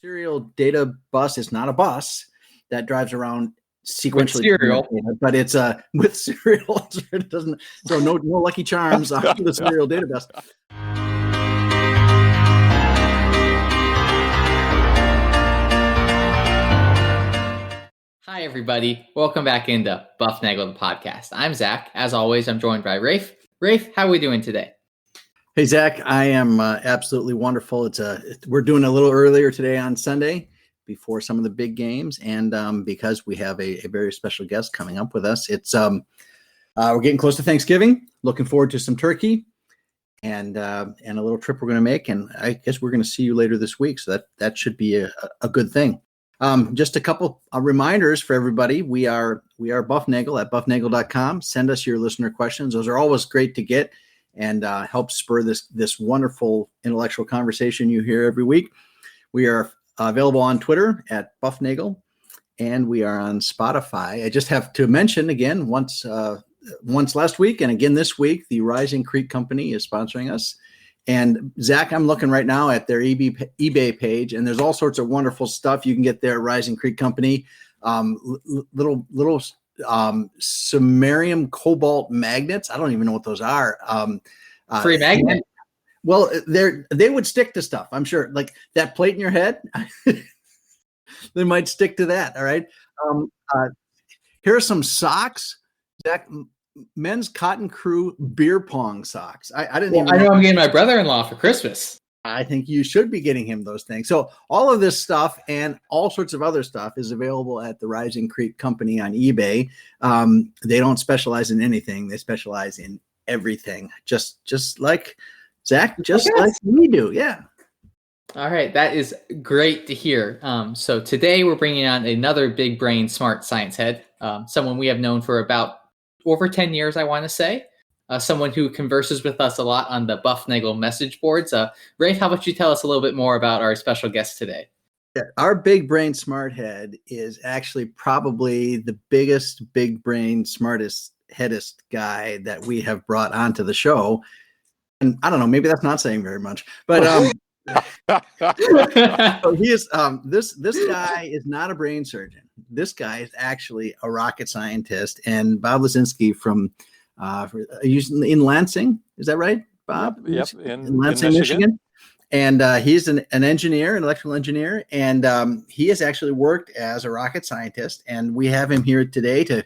serial data bus is not a bus that drives around sequentially, serial, but it's with serial. It doesn't. So no Lucky Charms on the serial data bus. Hi, everybody. Welcome back into Bufnagle, the podcast. I'm Zach. As always, I'm joined by Rafe. Rafe, how are we doing today? Hey, Zach, I am absolutely wonderful. We're doing a little earlier today on Sunday before some of the big games, and because we have a very special guest coming up with us, we're getting close to Thanksgiving. Looking forward to some turkey and a little trip we're going to make, and I guess we're going to see you later this week, so that should be a good thing. Just a couple reminders for everybody. We are Bufnagle at bufnagle.com. Send us your listener questions. Those are always great to get and help spur this wonderful intellectual conversation you hear every week. We are available on Twitter at Bufnagle, and we are on Spotify. I just have to mention again, once last week and again this week, the Rising Creek Company is sponsoring us. And Zach, I'm looking right now at their eBay page, and there's all sorts of wonderful stuff you can get there at Rising Creek Company. Little samarium cobalt magnets. I don't even know what those are. Free magnet. Well, they would stick to stuff, I'm sure. Like that plate in your head, they might stick to that. All right. Here are some socks, Zach. Men's Cotton Crew beer pong socks. I didn't even. I know I'm getting my brother-in-law for Christmas. I think you should be getting him those things. So all of this stuff and all sorts of other stuff is available at the Rising Creek Company on eBay. They don't specialize in anything. They specialize in everything. Just like Zach, just like we do. Yeah. All right. That is great to hear. So today we're bringing on another big brain, smart science head, someone we have known for about over 10 years, I want to say. Someone who converses with us a lot on the Bufnagle message boards. Rafe, how about you tell us a little bit more about our special guest today? Yeah, our big brain smart head is actually probably the biggest big brain smartest headest guy that we have brought onto the show. And I don't know, maybe that's not saying very much, but so he is this guy is not a brain surgeon. This guy is actually a rocket scientist, and Bob Lazinski from in Lansing, is that right, Bob? Yep, in Lansing, Michigan. And he's an engineer, an electrical engineer, and he has actually worked as a rocket scientist. And we have him here today to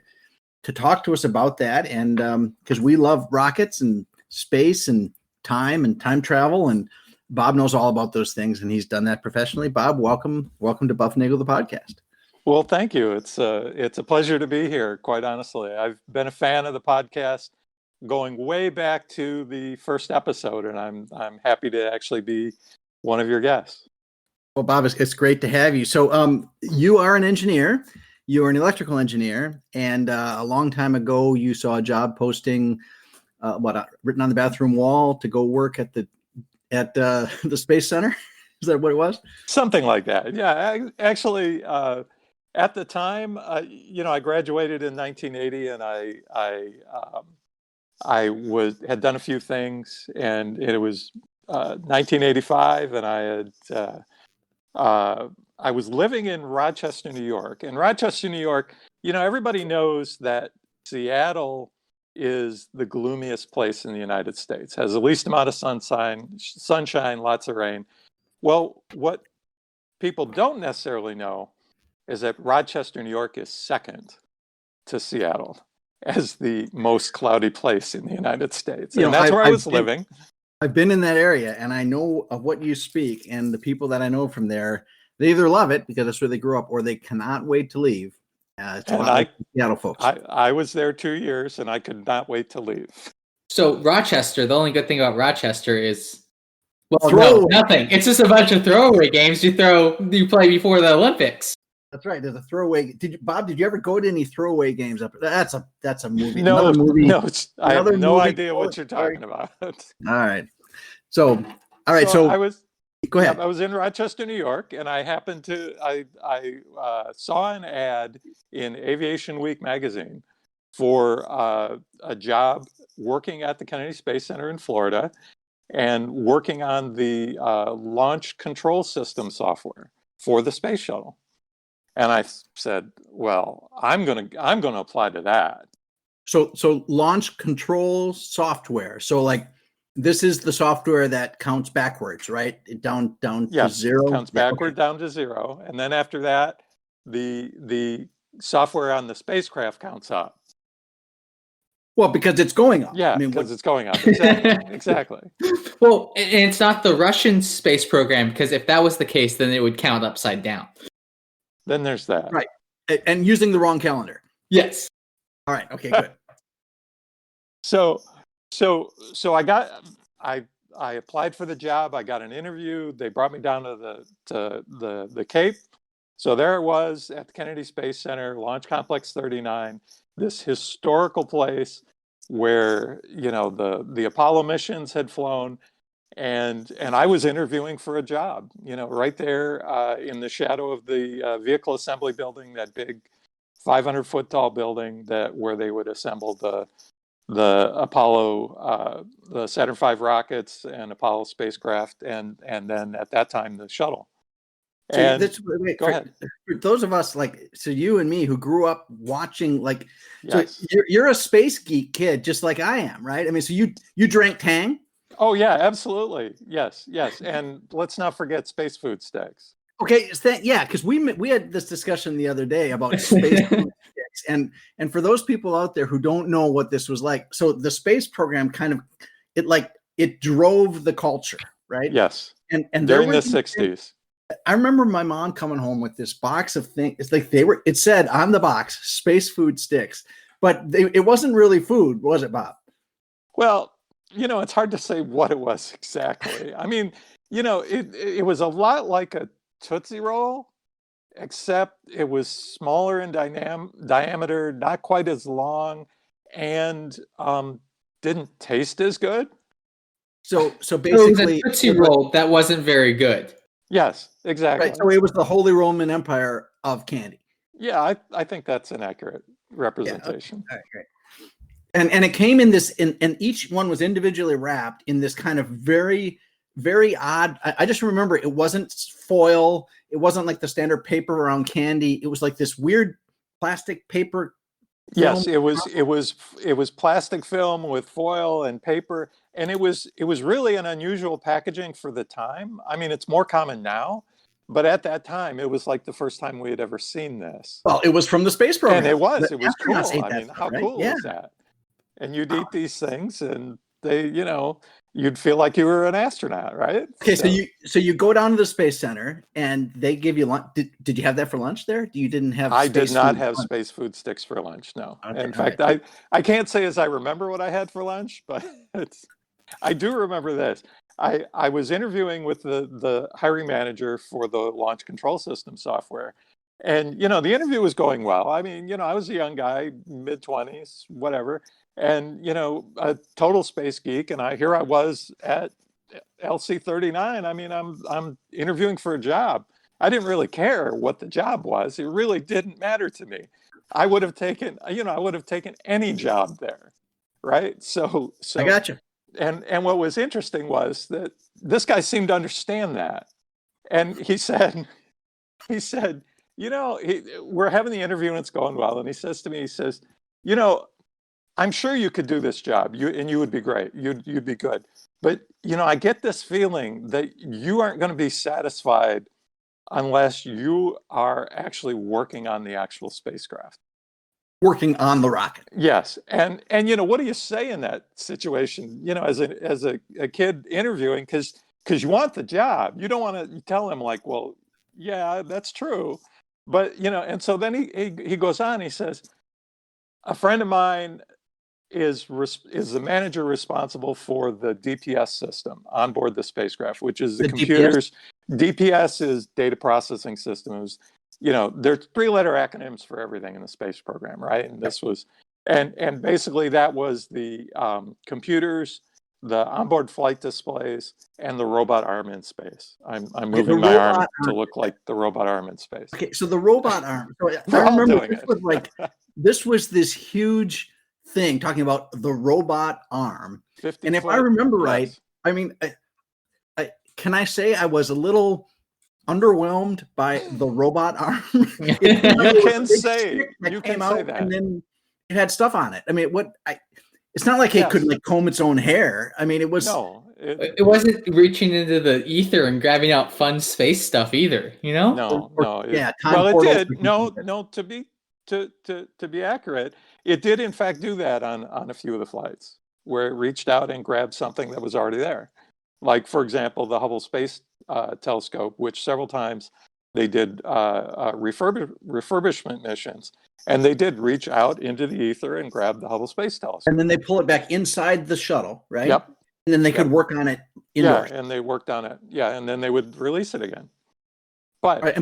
talk to us about that, and because we love rockets and space and time travel, and Bob knows all about those things, and he's done that professionally. Bob, welcome to Bufnagle, the podcast. Well, thank you. It's a pleasure to be here. Quite honestly, I've been a fan of the podcast going way back to the first episode, and I'm happy to actually be one of your guests. Well, Bob, it's great to have you. So, you are an engineer. You are an electrical engineer, and a long time ago, you saw a job posting, written on the bathroom wall to go work at the Space Center. Is that what it was? Something like that. Yeah, actually, at the time, I graduated in 1980, and I had done a few things, and it was 1985, and I was living in Rochester, New York. And Rochester, New York, everybody knows that Seattle is the gloomiest place in the United States, has the least amount of sunshine, lots of rain. Well, what people don't necessarily know is that Rochester, New York is second to Seattle as the most cloudy place in the United States. And that's where I was living. I've been in that area, and I know of what you speak, and the people that I know from there, they either love it because that's where they grew up, or they cannot wait to leave. Seattle folks. I was there 2 years, and I could not wait to leave. So Rochester, the only good thing about Rochester is, nothing. It's just a bunch of throwaway games you play before the Olympics. That's right. There's a throwaway. Bob, did you ever go to any throwaway games up? That's a movie. No, another movie. No, I have no idea what you're talking about. All right. So I was. Go ahead. I was in Rochester, New York, and I happened to I saw an ad in Aviation Week magazine for a job working at the Kennedy Space Center in Florida and working on the launch control system software. for the space shuttle. And I said, well, I'm going to apply to that. So launch control software. So like this is the software that counts backwards, right? Down to zero. Counts backward down to zero. And then after that, the software on the spacecraft counts up. Well, because it's going up. Yeah, because it's going up. Exactly. Well, and it's not the Russian space program, because if that was the case, then it would count upside down. Then there's that. Right. And using the wrong calendar. Yes. All right. Okay, good. So I applied for the job. I got an interview. They brought me down to the Cape. So there it was at the Kennedy Space Center, Launch Complex 39, this historical place where, you know, the Apollo missions had flown, and I was interviewing for a job, you know, right there in the shadow of the vehicle assembly building, that big 500-foot tall building where they would assemble the Apollo, the Saturn V rockets and Apollo spacecraft, and then at that time the shuttle. So go ahead. For those of us so you and me who grew up watching, yes. So you're a space geek kid, just like I am, right? I mean, so you drank Tang? Oh yeah, absolutely. Yes. And let's not forget space food sticks. Okay, because we had this discussion the other day about space food sticks, and for those people out there who don't know what this was like, so the space program it drove the culture, right? Yes. And during the 60s. I remember my mom coming home with this box of things. It's like it said on the box, space food sticks, but it wasn't really food, was it, Bob? Well, you know, it's hard to say what it was exactly. I mean, you know, it was a lot like a Tootsie Roll, except it was smaller in diameter, not quite as long, and didn't taste as good. So basically, it was a Tootsie Roll that wasn't very good. Yes, exactly. Right. So it was the Holy Roman Empire of candy. Yeah, I think that's an accurate representation. Yeah, okay. All right. And it came in this, and each one was individually wrapped in this kind of very, very odd. I just remember it wasn't foil. It wasn't like the standard paper around candy. It was like this weird plastic paper. Yes, it was plastic film with foil and paper, and it was really an unusual packaging for the time. I mean, it's more common now, but at that time, it was like the first time we had ever seen this. Well, it was from the space program, and it was cool. I mean, how right? cool is that? And you'd eat these things, and they, you know, you'd feel like you were an astronaut, right? Okay, so you go down to the Space Center, and they give you lunch. Did you have that for lunch there? You didn't have. I did not have space food sticks for lunch. No. Okay, in fact, right. I can't say as I remember what I had for lunch, but I do remember this. I was interviewing with the hiring manager for the launch control system software. And, you know, the interview was going well. I mean, you know, I was a young guy, mid-20s, whatever. And, you know, a total space geek. And here I was at LC-39. I mean, I'm interviewing for a job. I didn't really care what the job was. It really didn't matter to me. I would have taken any job there. Right. So I got you. And what was interesting was that this guy seemed to understand that. And he said, you know, we're having the interview and it's going well. And he says to me, you know, I'm sure you could do this job. You would be great. You'd be good. But, you know, I get this feeling that you aren't going to be satisfied unless you are actually working on the actual spacecraft. Working on the rocket. Yes. And you know, what do you say in that situation, you know, as a kid interviewing, because you want the job. You don't want to tell him like, well, yeah, that's true. But, you know, and so then he goes on, he says, a friend of mine is the manager responsible for the DPS system on board the spacecraft, which is the computers. DPS is data processing systems. You know, there's 3-letter acronyms for everything in the space program, right? And this was, and basically that was the computers, the onboard flight displays, and the robot arm in space. I'm moving my arm to look like the robot arm in space. Okay, so the robot arm. So I remember this was this huge thing talking about the robot arm. And if I remember right, I mean, can I say I was a little underwhelmed by the robot arm. You can say that. And then it had stuff on it. I mean, it's not like it could like comb its own hair. I mean, it was it wasn't reaching into the ether and grabbing out fun space stuff either, you know? No. It did. No, to be accurate, it did in fact do that on a few of the flights where it reached out and grabbed something that was already there. Like, for example, the Hubble Space Telescope, which several times they did refurbishment missions, and they did reach out into the ether and grab the Hubble Space Telescope. And then they pull it back inside the shuttle, right? Yep. And then they could work on it indoors. Yeah, and they worked on it. Yeah, and then they would release it again. But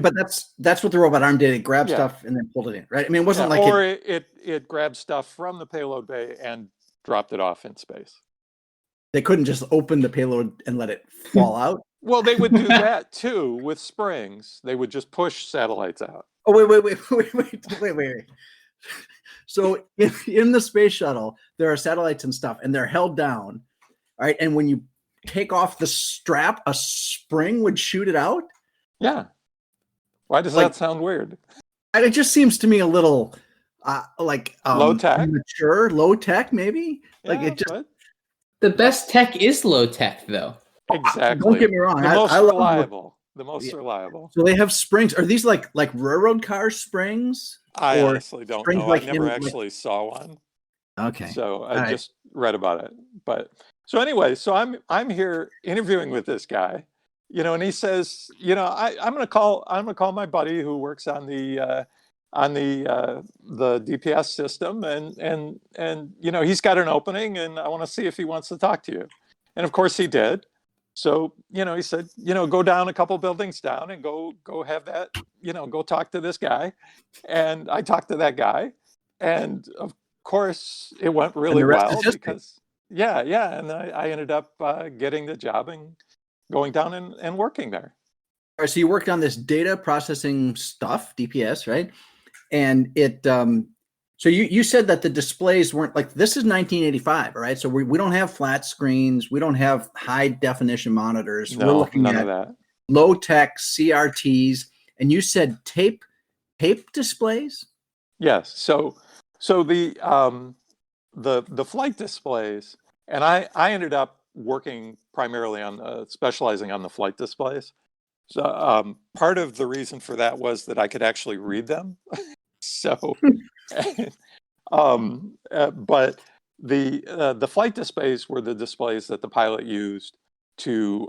that's what the robot arm did. It grabbed stuff and then pulled it in, right? I mean, it wasn't like it grabbed stuff from the payload bay and dropped it off in space. They couldn't just open the payload and let it fall out. Well, they would do that too with springs. They would just push satellites out. Oh, wait. So in the space shuttle, there are satellites and stuff, and they're held down, right? And when you take off the strap, a spring would shoot it out. Yeah. Why does that sound weird? It just seems to me a little low tech, mature, low tech, maybe. The best tech is low tech, though. Exactly. Don't get me wrong. The most reliable. The most reliable. So they have springs. Are these like railroad car springs? I honestly don't know. I never actually saw one. Okay. So I just read about it. But so anyway, so I'm here interviewing with this guy, and he says, I'm gonna call my buddy who works on the DPS system, and he's got an opening, and I want to see if he wants to talk to you. And of course he did. So, he said, go down a couple buildings down and go have that, go talk to this guy. And I talked to that guy. And of course it went really well because, and I ended up getting the job and going down and working there. All right, so you worked on this data processing stuff, DPS, right? And it, so you said that the displays weren't like, this is 1985, all right? So we don't have flat screens. We don't have high definition monitors. No, we're looking none at of that. Low tech CRTs. And you said tape displays? Yes. So the flight displays, and I ended up working primarily specializing on the flight displays. So part of the reason for that was that I could actually read them. So, but the flight displays were the displays that the pilot used to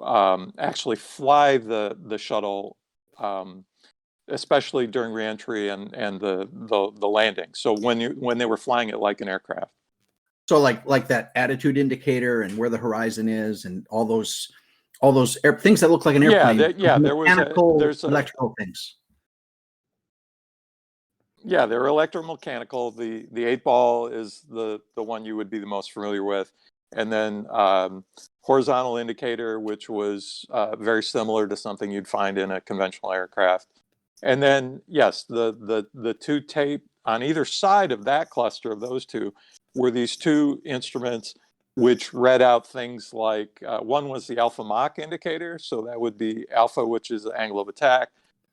actually fly the shuttle, especially during reentry and the landing. So when they were flying it like an aircraft. So like that attitude indicator and where the horizon is and all those things that look like an airplane. There's electrical things. Yeah, they're electromechanical. The 8-ball is the one you would be the most familiar with, and then horizontal indicator, which was very similar to something you'd find in a conventional aircraft. And then yes, the two tape on either side of that cluster of those two were these two instruments which read out things like one was the alpha Mach indicator, so that would be alpha, which is the angle of attack,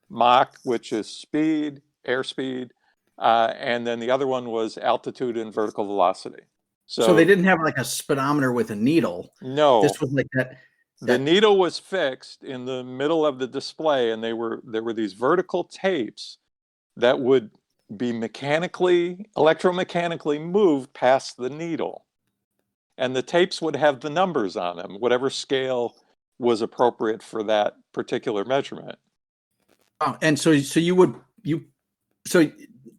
Mach, which is speed, airspeed, and then the other one was altitude and vertical velocity. So they didn't have like a speedometer with a needle. No, this was like that. The needle was fixed in the middle of the display, and there were these vertical tapes that would be electromechanically moved past the needle, and the tapes would have the numbers on them, whatever scale was appropriate for that particular measurement. Oh, and so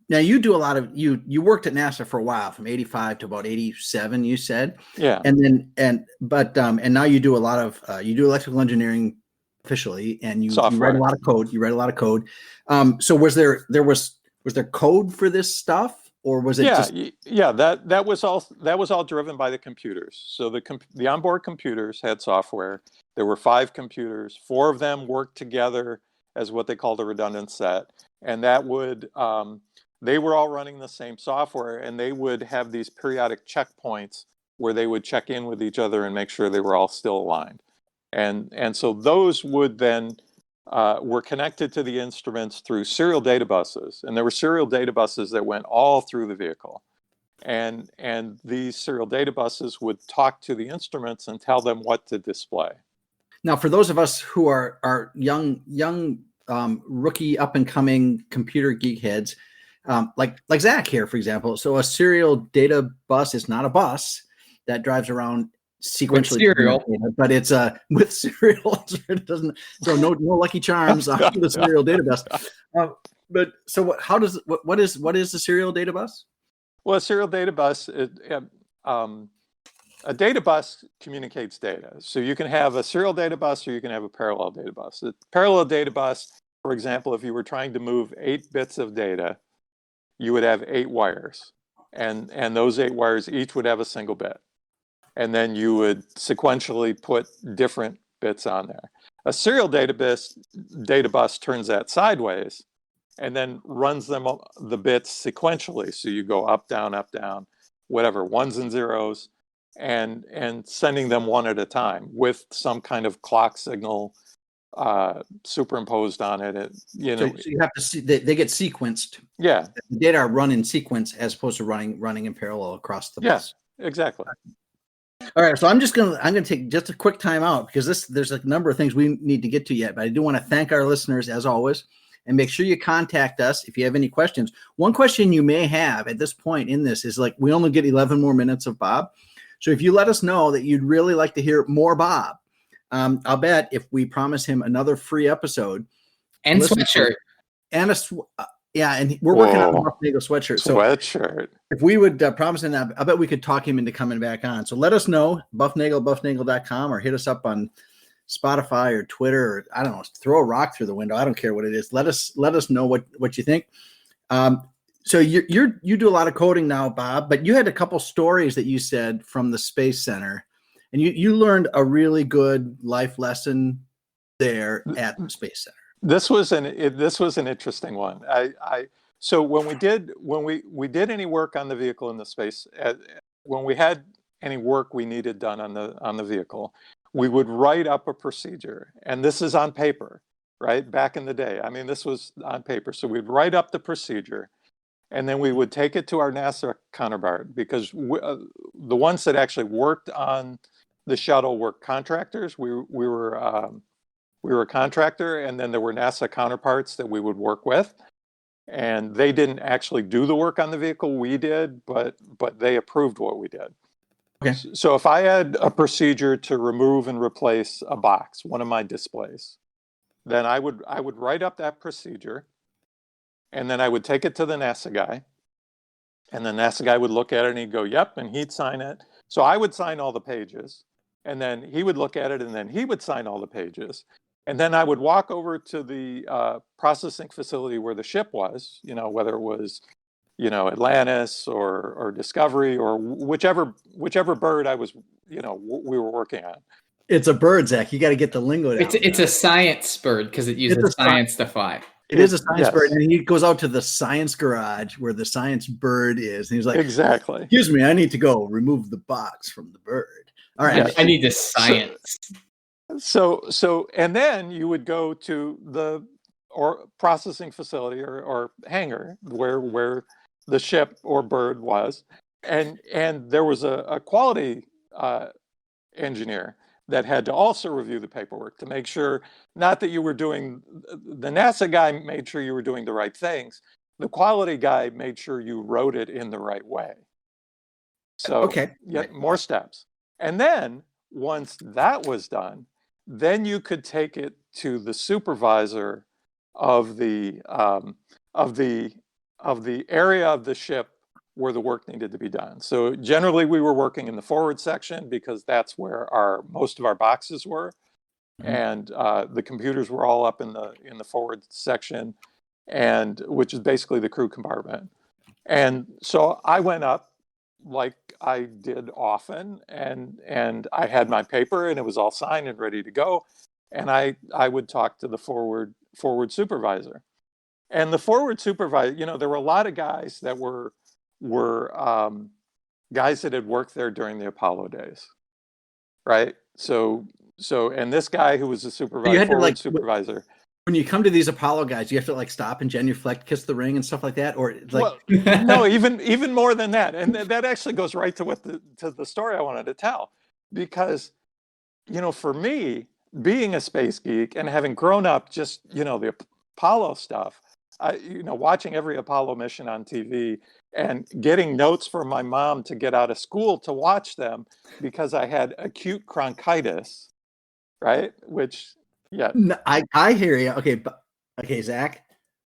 now you do a lot of you worked at NASA for a while, from 85 to about 87, you said. Yeah. And now you do a lot of you do electrical engineering officially, and you write a lot of code. So was there code for this stuff, or was it that was all driven by the computers. So the onboard computers had software. There were 5 computers. 4 of them worked together as what they called a redundant set, and that would they were all running the same software, and they would have these periodic checkpoints where they would check in with each other and make sure they were all still aligned. And so those would then were connected to the instruments through serial data buses, and there were serial data buses that went all through the vehicle. And these serial data buses would talk to the instruments and tell them what to display. Now, for those of us who are young rookie up and coming computer geek heads, like Zach here, for example. So a serial data bus is not a bus that drives around sequentially, serial, but it's with serial. It doesn't. So no Lucky Charms on the serial data bus. But so what is the serial data bus? Well, a serial data bus, a data bus communicates data. So you can have a serial data bus or you can have a parallel data bus. A parallel data bus, for example, if you were trying to move 8 bits of data, you would have 8 wires. And those 8 wires each would have a single bit. And then you would sequentially put different bits on there. A serial data bus turns that sideways and then runs the bits sequentially. So you go up, down, whatever, ones and zeros, and sending them one at a time with some kind of clock signal superimposed on it. So you have to see they get sequenced. Yeah, the data are run in sequence as opposed to running in parallel across the bus. Yeah, exactly. All right, so I'm gonna take just a quick time out because there's a number of things we need to get to yet, but I do want to thank our listeners as always, and make sure you contact us if you have any questions. One question you may have at this point in this is we only get 11 more minutes of Bob, so if you let us know that you'd really like to hear more Bob, I'll bet if we promise him another free episode and sweatshirt and and we're working on a bufnagle sweatshirt. So if we would promise him that, I bet we could talk him into coming back on. So let us know, bufnagle.com, or hit us up on Spotify or Twitter, or I don't know, throw a rock through the window. I don't care what it is. Let us know what you think. So you do a lot of coding now, Bob, but you had a couple stories that you said from the Space Center, and you learned a really good life lesson there at the Space Center. This was an interesting one. So when we did any work on the vehicle in the space, when we had any work we needed done on the vehicle, we would write up a procedure, and this is on paper, right? Back in the day, I mean, this was on paper. So we'd write up the procedure, and then we would take it to our NASA counterpart, because the ones that actually worked on the shuttle were contractors. We were a contractor, and then there were NASA counterparts that we would work with, and they didn't actually do the work on the vehicle. We did, but they approved what we did. Okay. So if I had a procedure to remove and replace a box, one of my displays, then I would write up that procedure, and then I would take it to the NASA guy, and the NASA guy would look at it and he'd go, "Yep," and he'd sign it. So I would sign all the pages, and then he would look at it, and then he would sign all the pages. And then I would walk over to the processing facility where the ship was, whether it was, Atlantis or Discovery or whichever bird I was, we were working on. It's a bird, Zach. You got to get the lingo down. It's a science bird because it uses science to fly. It is a science bird, and he goes out to the science garage where the science bird is, and he's like, "Exactly. Excuse me, I need to go remove the box from the bird." All right, I need the science. So, and then you would go to the processing facility or hangar where the ship or bird was, and there was a quality engineer that had to also review the paperwork to make sure, not that you were doing, the NASA guy made sure you were doing the right things. The quality guy made sure you wrote it in the right way. So, more steps. And then once that was done, then you could take it to the supervisor of the area of the ship where the work needed to be done. So generally we were working in the forward section because that's where most of our boxes were. Mm-hmm. And the computers were all up in the forward section, and which is basically the crew compartment. And so I went up like I did often, and I had my paper and it was all signed and ready to go. And I would talk to the forward supervisor. And the forward supervisor, there were a lot of guys that were guys that had worked there during the Apollo days, right? So and this guy who was a supervisor, supervisor, when you come to these Apollo guys, you have to like stop and genuflect, kiss the ring, and stuff like that, or like Well, no, even more than that, and that actually goes right to the story I wanted to tell, because for me, being a space geek and having grown up just the Apollo stuff, watching every Apollo mission on TV and getting notes from my mom to get out of school to watch them because I had acute bronchitis, right? Which, yeah, No, I hear you. Okay, Zach.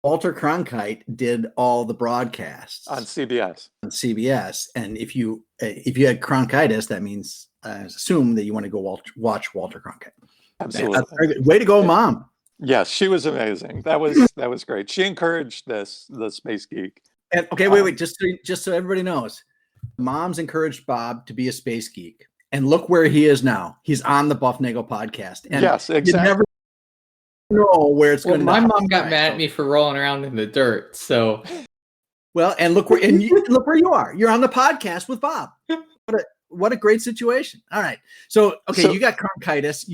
Walter Cronkite did all the broadcasts on CBS. on CBS, and if you had bronchitis, that means I assume that you want to go watch Walter Cronkite. Absolutely. Way to go, Mom. Yes, she was amazing. That was great. She encouraged the space geek. And okay, wait. Just so everybody knows, Mom's encouraged Bob to be a space geek, and look where he is now. He's on the Bufnagle podcast. And yes, exactly. You never know where it's going to. My mom got mad at me for rolling around in the dirt. So, well, and look where you are. You're on the podcast with Bob. What a great situation. All right. So you got bronchitis.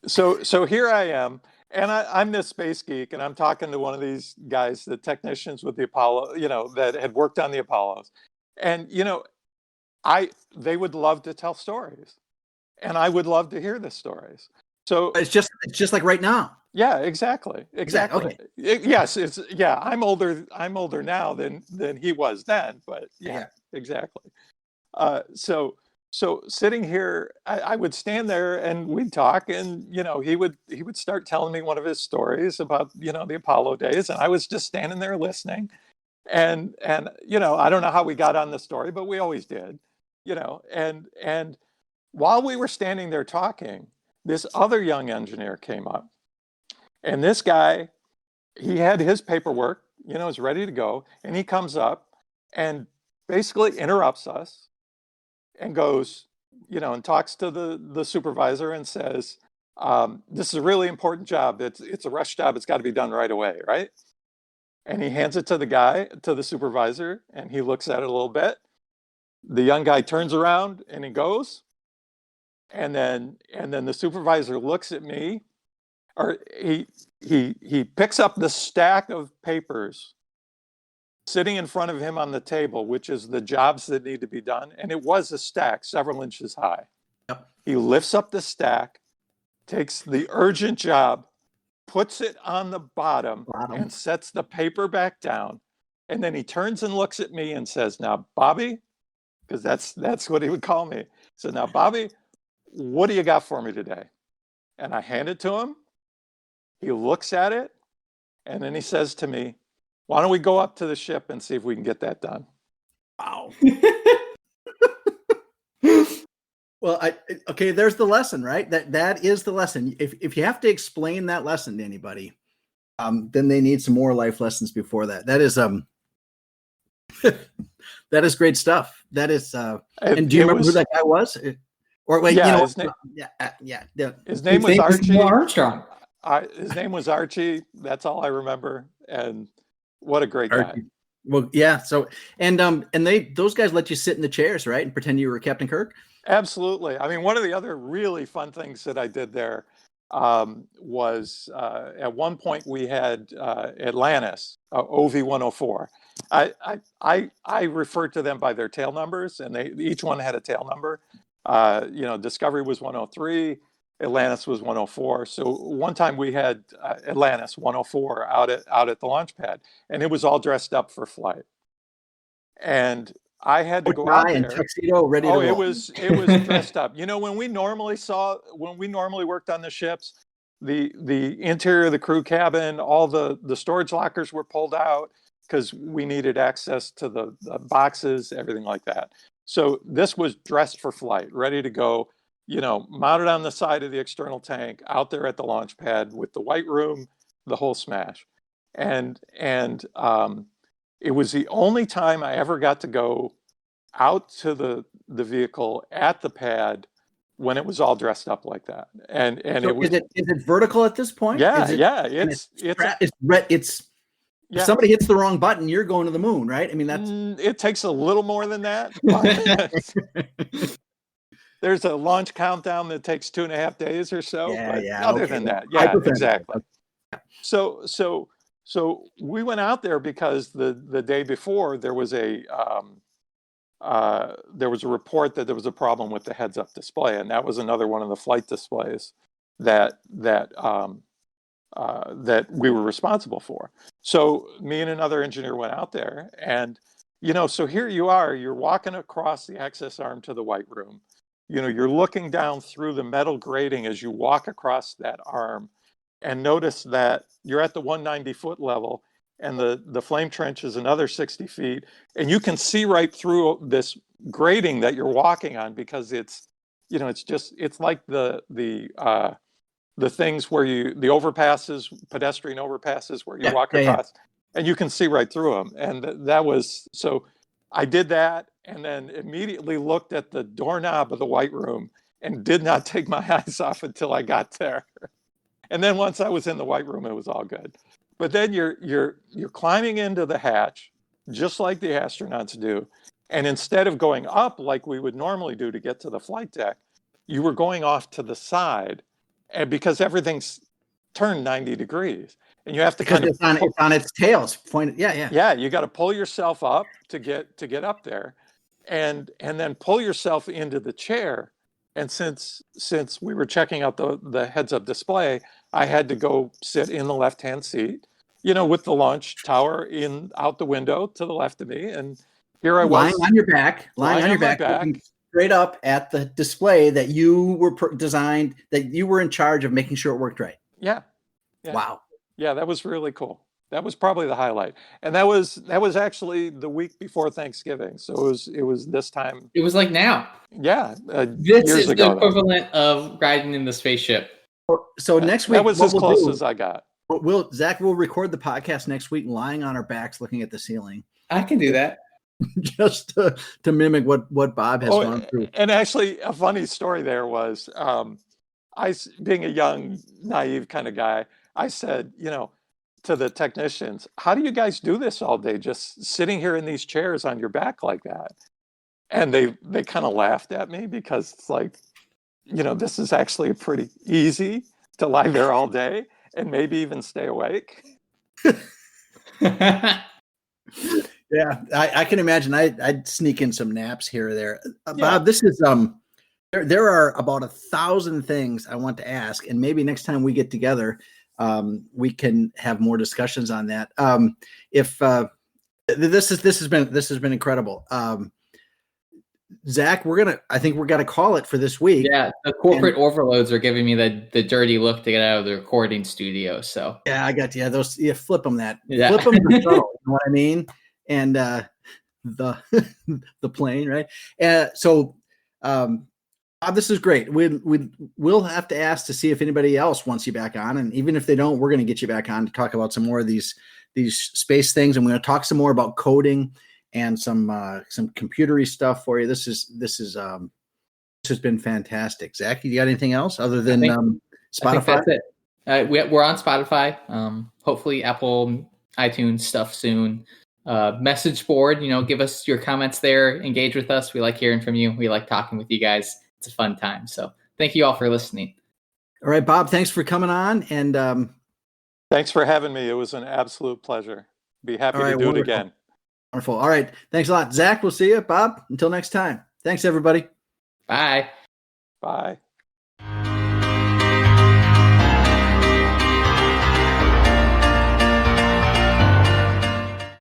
So here I am. And I'm this space geek, and I'm talking to one of these guys, the technicians with the Apollo, that had worked on the Apollos. And, they would love to tell stories, and I would love to hear the stories. So it's just like right now. Yeah, exactly. Okay. Yes. I'm older now than he was then, but yeah. Exactly. So sitting here, I would stand there and we'd talk, and he would start telling me one of his stories about the Apollo days, and I was just standing there listening, and I don't know how we got on the story, but we always did, and while we were standing there talking, this other young engineer came up, and this guy, he had his paperwork, was ready to go, and he comes up and basically interrupts us and goes, and talks to the supervisor and says, this is a really important job. It's a rush job. It's got to be done right away, right? And he hands it to the supervisor, and he looks at it a little bit. The young guy turns around and he goes, and then the supervisor looks at me, or he picks up the stack of papers sitting in front of him on the table, which is the jobs that need to be done. And it was a stack several inches high. Yep. He lifts up the stack, takes the urgent job, puts it on the bottom, and sets the paper back down. And then he turns and looks at me and says, now, Bobby, because that's what he would call me. So now, Bobby, what do you got for me today? And I hand it to him. He looks at it, and then he says to me, why don't we go up to the ship and see if we can get that done? Wow. Well, okay, there's the lesson, right? That is the lesson. If you have to explain that lesson to anybody, then they need some more life lessons before that. That is that is great stuff. That is and do you remember who that guy was? Or wait, his name was Archie Armstrong. His name was Archie. That's all I remember. And what a great guy. Well, yeah. So, and those guys let you sit in the chairs, right? And pretend you were Captain Kirk. Absolutely. I mean, one of the other really fun things that I did there was at one point we had Atlantis, OV-104. I referred to them by their tail numbers, and each one had a tail number. Discovery was 103. Atlantis was 104. So one time we had Atlantis 104 out at the launch pad, and it was all dressed up for flight. And I had to go out there. Tuxedo, ready to roll. It was dressed up. When we normally worked on the ships, the interior of the crew cabin, all the storage lockers were pulled out because we needed access to the boxes, everything like that. So this was dressed for flight, ready to go. Mounted on the side of the external tank, out there at the launch pad with the white room, the whole smash. And it was the only time I ever got to go out to the vehicle at the pad when it was all dressed up like that. And so it was. Is it vertical at this point? Yeah, If somebody hits the wrong button, you're going to the moon, right? I mean, it takes a little more than that. But there's a launch countdown that takes 2.5 days or so. Yeah, Other than that, yeah, exactly. So we went out there because the day before there was a report that there was a problem with the heads-up display, and that was another one of the flight displays that we were responsible for. So me and another engineer went out there, and so here you are, you're walking across the access arm to the white room. You're looking down through the metal grating as you walk across that arm, and notice that you're at the 190-foot level, and the flame trench is another 60 feet, and you can see right through this grating that you're walking on, because it's like the things where the overpasses, pedestrian overpasses, where you walk across, and you can see right through them. And that was, so I did that, and then immediately looked at the doorknob of the white room and did not take my eyes off until I got there. And then once I was in the white room, it was all good. But then you're climbing into the hatch, just like the astronauts do. And instead of going up like we would normally do to get to the flight deck, you were going off to the side, and because everything's turned 90 degrees. And you have to it's on its tail. It's pointed. Yeah, you got to pull yourself up to get up there, and then pull yourself into the chair. And since we were checking out the heads-up display, I had to go sit in the left-hand seat, with the launch tower out the window to the left of me. And here I was, lying on your back, looking straight up at the display that you were designed, that you were in charge of making sure it worked right. Yeah. Wow. Yeah, that was really cool. That was probably the highlight. And that was actually the week before Thanksgiving. So it was this time. It was like now. Yeah. This is the equivalent of riding in the spaceship. So next week, that was as close as I got. Zach will record the podcast next week, lying on our backs, looking at the ceiling. I can do that. Just to mimic what Bob has gone through. And actually, a funny story there was, I, being a young, naive kind of guy, I said, to the technicians, how do you guys do this all day, just sitting here in these chairs on your back like that? And they kind of laughed at me, because it's like, this is actually pretty easy to lie there all day and maybe even stay awake. Yeah, I can imagine. I'd sneak in some naps here or there. Yeah. Bob, this is there are about 1,000 things I want to ask, and maybe next time we get together, we can have more discussions on that. If this has been incredible. Zach, I think we're gonna call it for this week. Yeah, the corporate overloads are giving me the dirty look to get out of the recording studio. So yeah, I got you. Yeah, those, flip them that. Yeah. Flip them the show, you know what I mean? And the plane, right? So Bob, this is great. We'll have to ask to see if anybody else wants you back on, and even if they don't, we're going to get you back on to talk about some more of these space things, and we're going to talk some more about coding and some computery stuff for you. This has been fantastic. Zach, you got anything else other than Spotify? That's it. We're on Spotify. Hopefully Apple iTunes stuff soon. Message board, give us your comments there. Engage with us. We like hearing from you. We like talking with you guys. It's a fun time. So thank you all for listening. All right, Bob, thanks for coming on. And thanks for having me. It was an absolute pleasure. Be happy to do it again. Wonderful. All right. Thanks a lot. Zach, we'll see you. Bob, until next time. Thanks, everybody. Bye. Bye.